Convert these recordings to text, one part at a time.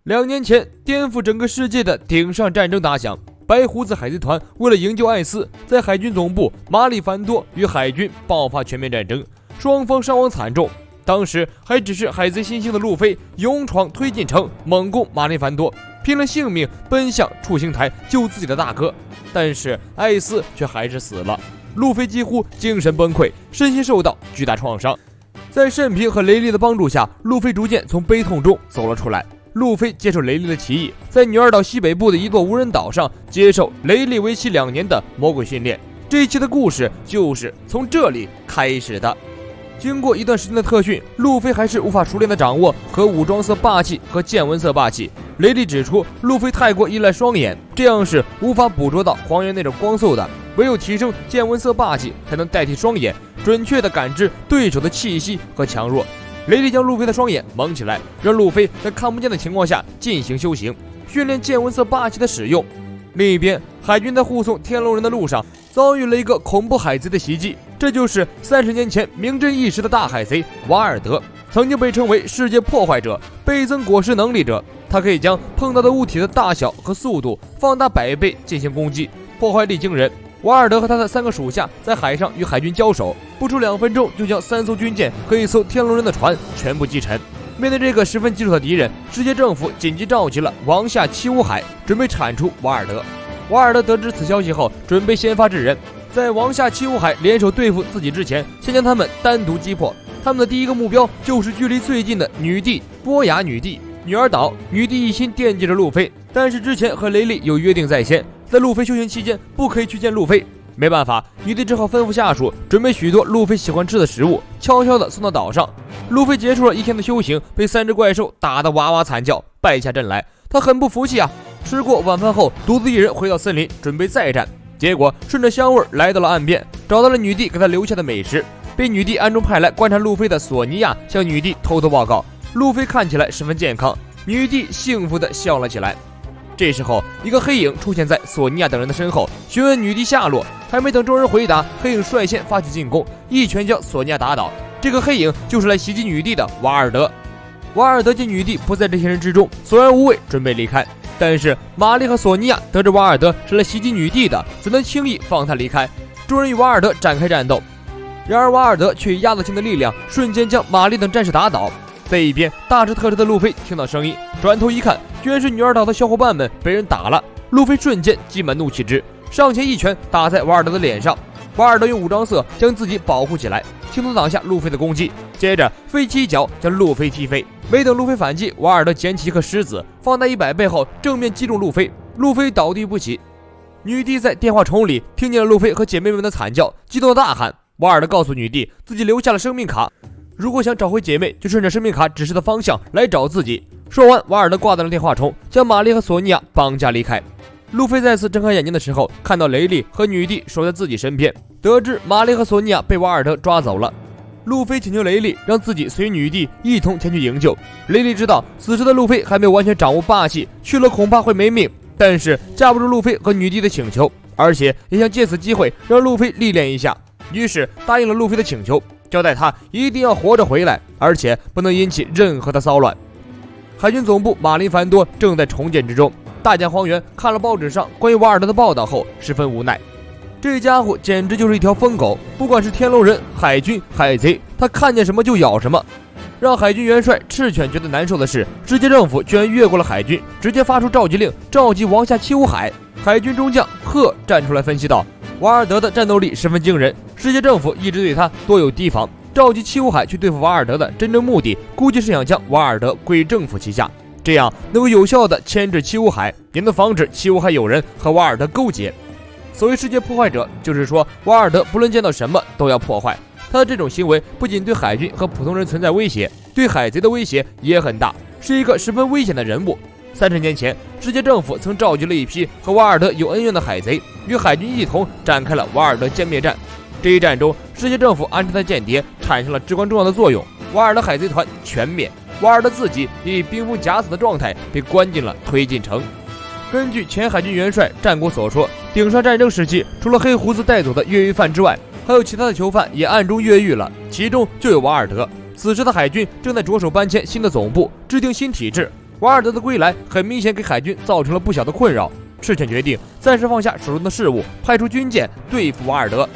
2年前，颠覆整个世界的顶上战争打响。白胡子海贼团为了营救艾斯，在海军总部马里凡多与海军爆发全面战争，双方伤亡惨重。当时还只是海贼新星的路飞勇闯推进城，猛攻马里凡多，拼了性命奔向触星台救自己的大哥。但是艾斯却还是死了，路飞几乎精神崩溃，身心受到巨大创伤。在慎平和雷利的帮助下，路飞逐渐从悲痛中走了出来。路飞接受雷利的提议，在女儿岛西北部的一座无人岛上接受雷利为期2年的魔鬼训练。这一期的故事就是从这里开始的。经过一段时间的特训，路飞还是无法熟练地掌握和武装色霸气和见闻色霸气。雷利指出，路飞太过依赖双眼，这样是无法捕捉到黄猿那种光速的，唯有提升见闻色霸气，才能代替双眼，准确地感知对手的气息和强弱。雷利将路飞的双眼蒙起来，让路飞在看不见的情况下进行修行，训练见闻色霸气的使用。另一边，海军在护送天龙人的路上遭遇了一个恐怖海贼的袭击，这就是30年前名震一时的大海贼瓦尔德，曾经被称为世界破坏者、倍增果实能力者。他可以将碰到的物体的大小和速度放大100倍进行攻击，破坏力惊人。瓦尔德和他的3个属下在海上与海军交手，不出2分钟就将3艘军舰和1艘天龙人的船全部击沉。面对这个十分棘手的敌人，世界政府紧急召集了王下七武海，准备铲除瓦尔德。瓦尔德得知此消息后，准备先发制人，在王下七武海联手对付自己之前，先将他们单独击破。他们的第一个目标就是距离最近的女帝波雅女帝女儿岛。女帝一心惦记着路飞，但是之前和雷利有约定在先，在路飞修行期间不可以去见路飞。没办法，女帝只好吩咐下属准备许多路飞喜欢吃的食物，悄悄地送到岛上。路飞结束了1天的修行，被3只怪兽打得哇哇惨叫，败下阵来。他很不服气啊！吃过晚饭后，独自一人回到森林，准备再战。结果顺着香味来到了岸边，找到了女帝给他留下的美食。被女帝暗中派来观察路飞的索尼娅向女帝偷偷报告，路飞看起来十分健康。女帝幸福地笑了起来。这时候，一个黑影出现在索尼娅等人的身后，询问女帝下落。还没等众人回答，黑影率先发起进攻，一拳将索尼娅打倒。这个黑影就是来袭击女帝的瓦尔德。瓦尔德见女帝不在这些人之中，索然无味，准备离开。但是玛丽和索尼娅得知瓦尔德是来袭击女帝的，怎能轻易放他离开？众人与瓦尔德展开战斗，然而瓦尔德却以压倒性的力量瞬间将玛丽等战士打倒。在一边，大吃特吃的路飞听到声音，转头一看，居然是女儿岛的小伙伴们被人打了。路飞瞬间积满怒气值，上前一拳打在瓦尔德的脸上。瓦尔德用武装色将自己保护起来，轻松挡下路飞的攻击，接着飞起一脚将路飞踢飞。没等路飞反击，瓦尔德捡起一颗石子，放大100倍后正面击中路飞，路飞倒地不起。女帝在电话筒里听见了路飞和姐妹们的惨叫，激动的大喊。瓦尔德告诉女帝自己留下了生命卡，如果想找回姐妹，就顺着生命卡指示的方向来找自己。说完，瓦尔德挂断了电话筒，将玛丽和索尼娅绑架离开。路飞再次睁开眼睛的时候，看到雷利和女帝守在自己身边，得知玛丽和索尼娅被瓦尔德抓走了。路飞请求雷利让自己随女帝一同前去营救。雷利知道此时的路飞还没有完全掌握霸气，去了恐怕会没命，但是架不住路飞和女帝的请求，而且也想借此机会让路飞历练一下，于是答应了路飞的请求，交代他一定要活着回来，而且不能引起任何的骚乱。海军总部马林凡多正在重建之中，大将荒原看了报纸上关于瓦尔德的报道后十分无奈，这家伙简直就是一条疯狗，不管是天龙人、海军、海贼，他看见什么就咬什么。让海军元帅赤犬觉得难受的是，世界政府居然越过了海军，直接发出召集令，召集王下七武海。海军中将贺站出来分析道，瓦尔德的战斗力十分惊人，世界政府一直对他多有提防，召集七武海去对付瓦尔德的真正目的，估计是想将瓦尔德归政府旗下，这样能够有效地牵制七武海，也能防止七武海有人和瓦尔德勾结。所谓世界破坏者，就是说瓦尔德不论见到什么都要破坏。他的这种行为不仅对海军和普通人存在威胁，对海贼的威胁也很大，是一个十分危险的人物。30年前，世界政府曾召集了一批和瓦尔德有恩怨的海贼，与海军一同展开了瓦尔德歼灭战。这一战中，世界政府安插的间谍产生了至关重要的作用，瓦尔德海贼团全灭，瓦尔德自己也以冰封假死的状态被关进了推进城。根据前海军元帅战国所说，顶上战争时期，除了黑胡子带走的越狱犯之外，还有其他的囚犯也暗中越狱了，其中就有瓦尔德。此时的海军正在着手搬迁新的总部，制定新体制。瓦尔德的归来很明显给海军造成了不小的困扰，赤犬决定暂时放下手中的事务，派出军舰对付瓦尔德。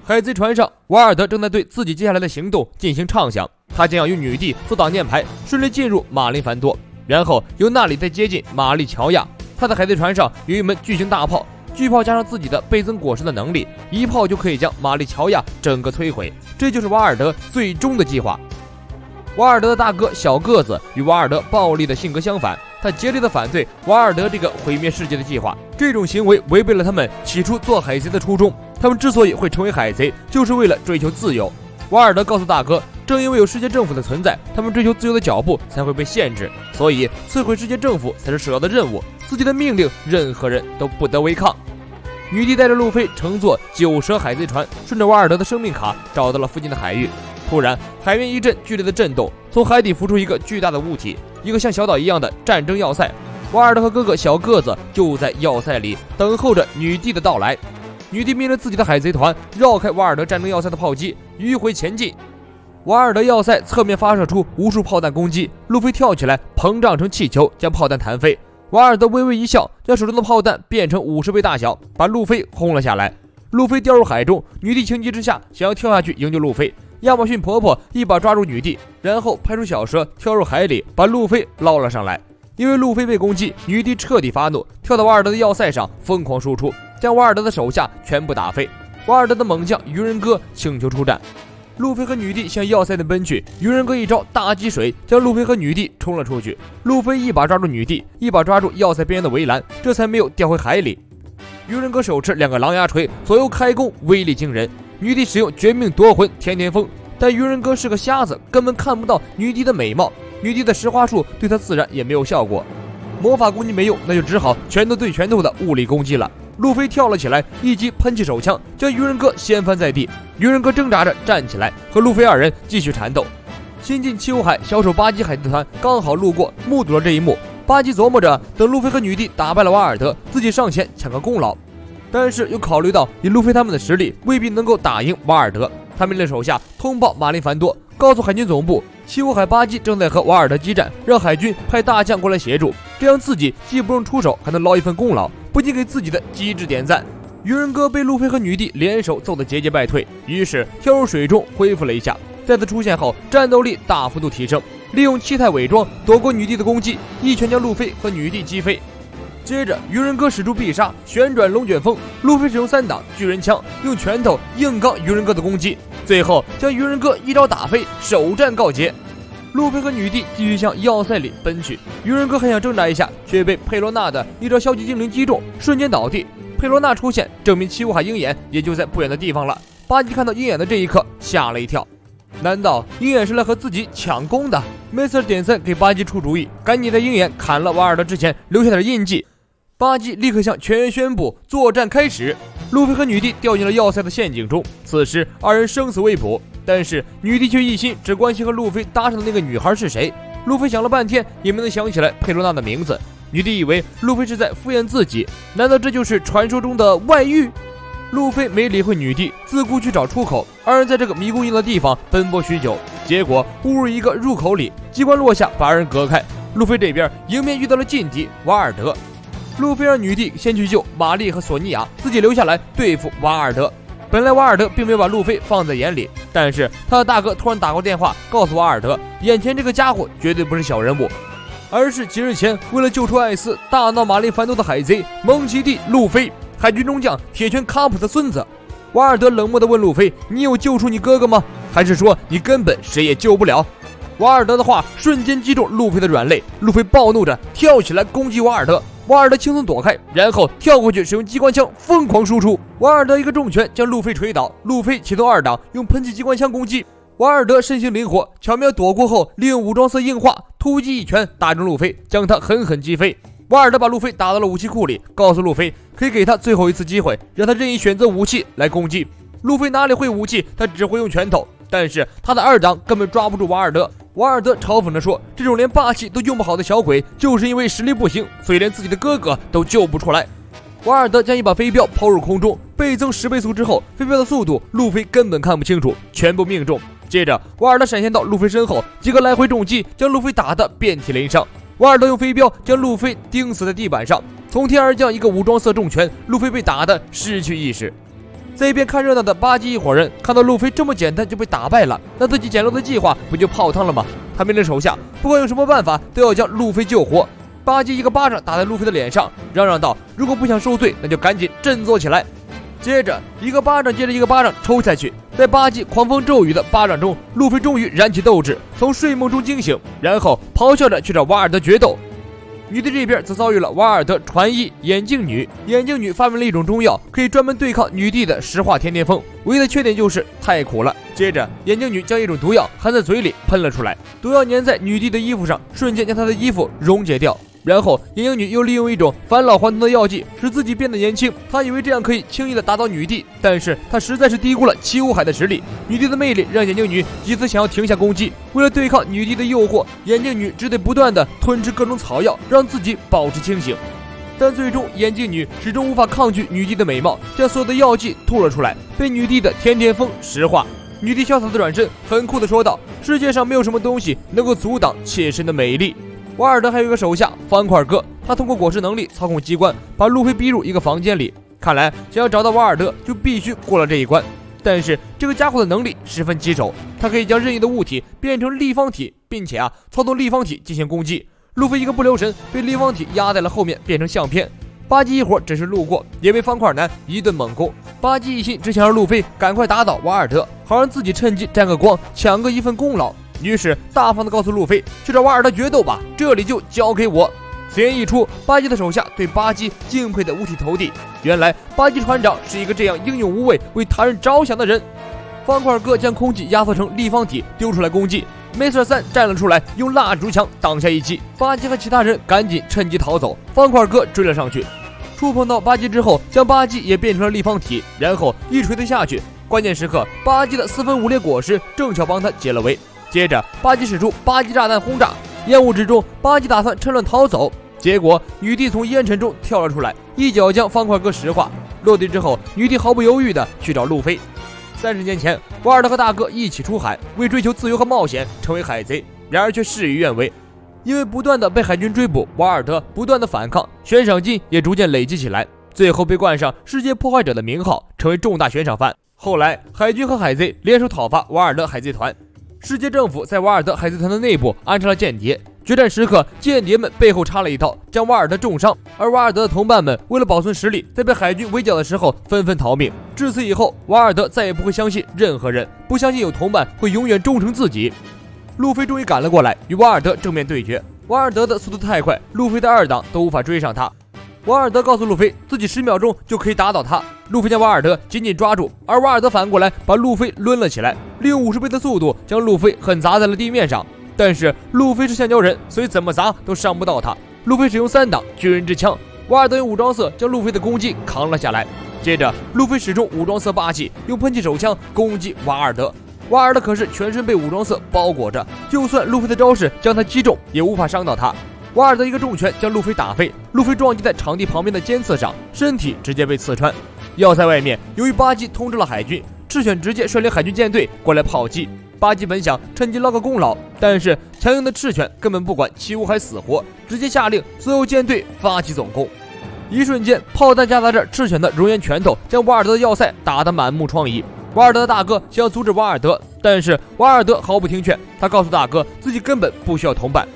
海贼船上，瓦尔德正在对自己接下来的行动进行畅想，他将要用女帝做挡箭牌，顺利进入马林凡多，然后由那里再接近玛丽乔亚。他的海贼船上有一门巨型大炮，巨炮加上自己的倍增果实的能力，一炮就可以将玛丽乔亚整个摧毁。这就是瓦尔德最终的计划。瓦尔德的大哥小个子与瓦尔德暴力的性格相反，他竭力的反对瓦尔德这个毁灭世界的计划。这种行为违背了他们起初做海贼的初衷，他们之所以会成为海贼，就是为了追求自由。瓦尔德告诉大哥，正因为有世界政府的存在，他们追求自由的脚步才会被限制，所以摧毁世界政府才是首要的任务，自己的命令任何人都不得违抗。女帝带着路飞乘坐9蛇海贼船，顺着瓦尔德的生命卡找到了附近的海域。突然，海面一阵剧烈的震动，从海底浮出一个巨大的物体，一个像小岛一样的战争要塞。瓦尔德和哥哥小个子就在要塞里等候着女帝的到来。女帝命令自己的海贼团绕开瓦尔德战争要塞的炮击，迂回前进。瓦尔德要塞侧面发射出无数炮弹攻击，路飞跳起来膨胀成气球，将炮弹弹飞。瓦尔德微微一笑，将手中的炮弹变成50倍大小，把路飞轰了下来。路飞掉入海中，女帝情急之下想要跳下去营救路飞。亚马逊婆婆一把抓住女帝，然后派出小蛇跳入海里，把路飞捞了上来。因为路飞被攻击，女帝彻底发怒，跳到瓦尔德的要塞上疯狂输出，将瓦尔德的手下全部打飞。瓦尔德的猛将鱼人哥请求出战，路飞和女帝向要塞内奔去，鱼人哥一招大击水将路飞和女帝冲了出去。路飞一把抓住女帝，一把抓住要塞边缘的围栏，这才没有掉回海里。鱼人哥手持2个狼牙锤左右开弓，威力惊人。女帝使用绝命夺魂天天风，但鱼人哥是个瞎子，根本看不到女帝的美貌。女帝的石花术对他自然也没有效果，魔法攻击没用，那就只好拳头对拳头的物理攻击了。路飞跳了起来，一击喷气手枪将鱼人哥掀翻在地。鱼人哥挣扎着站起来，和路飞2人继续缠斗。新进七武海小丑巴基海贼团刚好路过，目睹了这一幕。巴基琢磨着，等路飞和女帝打败了瓦尔德，自己上前抢个功劳。但是又考虑到以路飞他们的实力，未必能够打赢瓦尔德。他命令手下通报马林凡多，告诉海军总部，七武海巴基正在和瓦尔德激战，让海军派大将过来协助，这样自己既不用出手，还能捞一份功劳，不仅给自己的机智点赞。鱼人哥被路飞和女帝联手揍得节节败退，于是跳入水中恢复了一下。再次出现后，战斗力大幅度提升，利用气态伪装躲过女帝的攻击，一拳将路飞和女帝击飞。接着鱼人哥使出必杀旋转龙卷风，路飞使用3档巨人枪，用拳头硬刚鱼人哥的攻击，最后将鱼人哥一招打飞，首战告捷。路飞和女帝继续向要塞里奔去，鱼人哥还想挣扎一下，却被佩罗娜的一招消极精灵击中，瞬间倒地。佩罗娜出现，证明七武海鹰眼也就在不远的地方了。巴基看到鹰眼的这一刻吓了一跳，难道鹰眼是来和自己抢功的？梅瑟点赞给巴基出主意，赶紧在鹰眼砍了瓦尔德之前留下点印记。巴基立刻向全员宣布作战开始。路飞和女帝掉进了要塞的陷阱中，此时2人生死未卜，但是女帝却一心只关心和路飞搭上的那个女孩是谁。路飞想了半天也没能想起来佩罗娜的名字，女帝以为路飞是在敷衍自己，难道这就是传说中的外遇？路飞没理会女帝，自顾去找出口。2人在这个迷宫一样的地方奔波许久，结果误入一个入口里，机关落下把2人隔开。路飞这边迎面遇到了劲敌瓦尔德，路飞让女帝先去救玛丽和索尼娅，自己留下来对付瓦尔德。本来瓦尔德并没有把路飞放在眼里，但是他的大哥突然打过电话告诉瓦尔德，眼前这个家伙绝对不是小人物，而是几日前为了救出艾斯大闹马林凡多的海贼蒙奇帝路飞，海军中将铁拳卡普的孙子。瓦尔德冷漠地问路飞，你有救出你哥哥吗？还是说你根本谁也救不了？瓦尔德的话瞬间击中路飞的软肋，路飞暴怒着跳起来攻击瓦尔德，瓦尔德轻松躲开，然后跳过去使用机关枪疯狂输出。瓦尔德一个重拳将路飞锤倒，路飞启动2档用喷气机关枪攻击。瓦尔德身形灵活，巧妙躲过后，利用武装色硬化突击一拳打中路飞，将他狠狠击飞。瓦尔德把路飞打到了武器库里，告诉路飞可以给他最后一次机会，让他任意选择武器来攻击。路飞哪里会武器，他只会用拳头，但是他的2档根本抓不住瓦尔德。瓦尔德嘲讽着说，这种连霸气都用不好的小鬼，就是因为实力不行，所以连自己的哥哥都救不出来。瓦尔德将一把飞镖抛入空中，倍增10倍速之后，飞镖的速度路飞根本看不清楚，全部命中。接着瓦尔德闪现到路飞身后，几个来回重击将路飞打得遍体鳞伤。瓦尔德用飞镖将路飞钉死在地板上，从天而降一个武装色重拳，路飞被打得失去意识。在一边看热闹的巴基一伙人看到路飞这么简单就被打败了，那自己简陋的计划不就泡汤了吗？他命令手下不管用什么办法都要将路飞救活。巴基一个巴掌打在路飞的脸上，嚷嚷道：“如果不想受罪，那就赶紧振作起来。”接着一个巴掌接着一个巴掌抽下去，在巴基狂风骤雨的巴掌中，路飞终于燃起斗志，从睡梦中惊醒，然后咆哮着去找瓦尔德决斗。女的这边则遭遇了瓦尔德传译眼镜女。眼镜女发明了一种中药，可以专门对抗女帝的石化天巅峰，唯一的缺点就是太苦了。接着眼镜女将一种毒药含在嘴里喷了出来，毒药粘在女帝的衣服上，瞬间将她的衣服溶解掉。然后眼镜女又利用一种返老还童的药剂使自己变得年轻，她以为这样可以轻易的打倒女帝，但是她实在是低估了齐武海的实力。女帝的魅力让眼镜女几次想要停下攻击，为了对抗女帝的诱惑，眼镜女只得不断的吞吃各种草药，让自己保持清醒。但最终眼镜女始终无法抗拒女帝的美貌，将所有的药剂吐了出来，被女帝的天巅峰石化。女帝潇洒的转身，很酷的说道：“世界上没有什么东西能够阻挡妾身的美丽。”瓦尔德还有一个手下方块哥，他通过果实能力操控机关，把路飞逼入一个房间里。看来想要找到瓦尔德，就必须过了这一关。但是这个家伙的能力十分棘手，他可以将任意的物体变成立方体，并且操纵立方体进行攻击。路飞一个不留神，被立方体压在了后面，变成相片。巴基一伙只是路过，也被方块男一顿猛攻。巴基一心只想让路飞赶快打倒瓦尔德，好让自己趁机沾个光，抢个一份功劳。于是大方地告诉路飞，去找瓦尔德决斗吧，这里就交给我。此言一出，巴基的手下对巴基敬佩的五体投地。原来巴基船长是一个这样英勇无畏、为他人着想的人。方块哥将空气压缩成立方体丢出来攻击，梅瑟3站了出来，用蜡烛枪挡下一击。巴基和其他人赶紧趁机逃走，方块哥追了上去，触碰到巴基之后，将巴基也变成了立方体，然后一锤子下去。关键时刻，巴基的4分5裂果实正巧帮他解了围。接着巴基使出巴基炸弹轰炸，烟雾之中，巴基打算趁乱逃走，结果女帝从烟尘中跳了出来，一脚将方块哥石化。落地之后，女帝毫不犹豫地去找路飞。30年前，瓦尔德和大哥一起出海，为追求自由和冒险，成为海贼，然而却事与愿违。因为不断的被海军追捕，瓦尔德不断的反抗，悬赏金也逐渐累积起来，最后被冠上世界破坏者的名号，成为重大悬赏犯。后来海军和海贼联手讨伐瓦尔德海贼团，世界政府在瓦尔德海贼团的内部安插了间谍，决战时刻间谍们背后插了一刀，将瓦尔德重伤。而瓦尔德的同伴们为了保存实力，在被海军围剿的时候纷纷逃命。至此以后，瓦尔德再也不会相信任何人，不相信有同伴会永远忠诚自己。路飞终于赶了过来，与瓦尔德正面对决。瓦尔德的速度太快，路飞的2档都无法追上他。瓦尔德告诉路飞，自己10秒钟就可以打倒他。路飞将瓦尔德紧紧抓住，而瓦尔德反过来把路飞抡了起来，利用50倍的速度将路飞狠砸在了地面上。但是路飞是橡胶人，所以怎么砸都伤不到他。路飞使用3档巨人之枪，瓦尔德用武装色将路飞的攻击扛了下来。接着路飞使出武装色霸气，用喷气手枪攻击瓦尔德。瓦尔德可是全身被武装色包裹着，就算路飞的招式将他击中，也无法伤到他。瓦尔德一个重拳将路飞打飞，路飞撞击在场地旁边的尖刺上，身体直接被刺穿。要塞外面，由于巴基通知了海军，赤犬直接率领海军舰队过来炮击。巴基本想趁机捞个功劳，但是强硬的赤犬根本不管齐武海死活，直接下令所有舰队发起总攻。一瞬间，炮弹夹杂着赤犬的熔岩拳头，将瓦尔德的要塞打得满目疮痍。瓦尔德的大哥想要阻止瓦尔德，但是瓦尔德毫不听劝，他告诉大哥自己根本不需要同伴，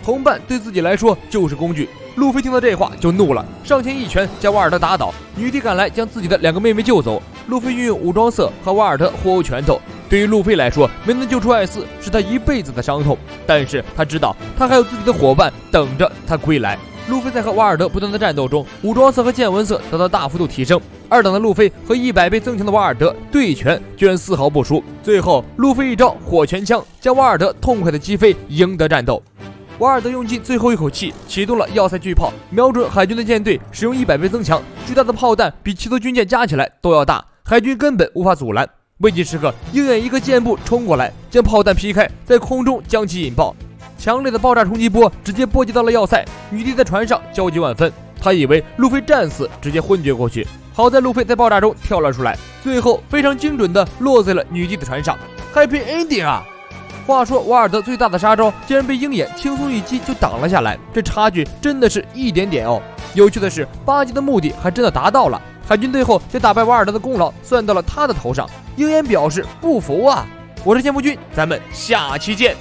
同伴对自己来说就是工具。路飞听到这话就怒了，上前一拳将瓦尔德打倒。女帝赶来将自己的2个妹妹救走，路飞运用武装色和瓦尔德互殴拳头。对于路飞来说，没能救出艾斯是他一辈子的伤痛，但是他知道他还有自己的伙伴等着他归来。路飞在和瓦尔德不断的战斗中，武装色和见闻色得到大幅度提升。2档的路飞和100倍增强的瓦尔德对拳，居然丝毫不输。最后，路飞一招火拳枪将瓦尔德痛快的击飞，赢得战斗。瓦尔德用尽最后一口气，启动了要塞巨炮，瞄准海军的舰队，使用100倍增强，巨大的炮弹比7艘军舰加起来都要大，海军根本无法阻拦。危急时刻，鹰眼一个箭步冲过来，将炮弹劈开，在空中将其引爆。强烈的爆炸冲击波直接波及到了要塞，女帝在船上焦急万分，她以为路飞战死，直接昏厥过去。好在路飞在爆炸中跳了出来，最后非常精准的落在了女帝的船上。Happy ending 啊！话说瓦尔德最大的杀招竟然被鹰眼轻松一击就挡了下来，这差距真的是一点点哦。有趣的是，巴基的目的还真的达到了，海军最后将打败瓦尔德的功劳算到了他的头上。鹰眼表示不服啊！我是剑夫君，咱们下期见。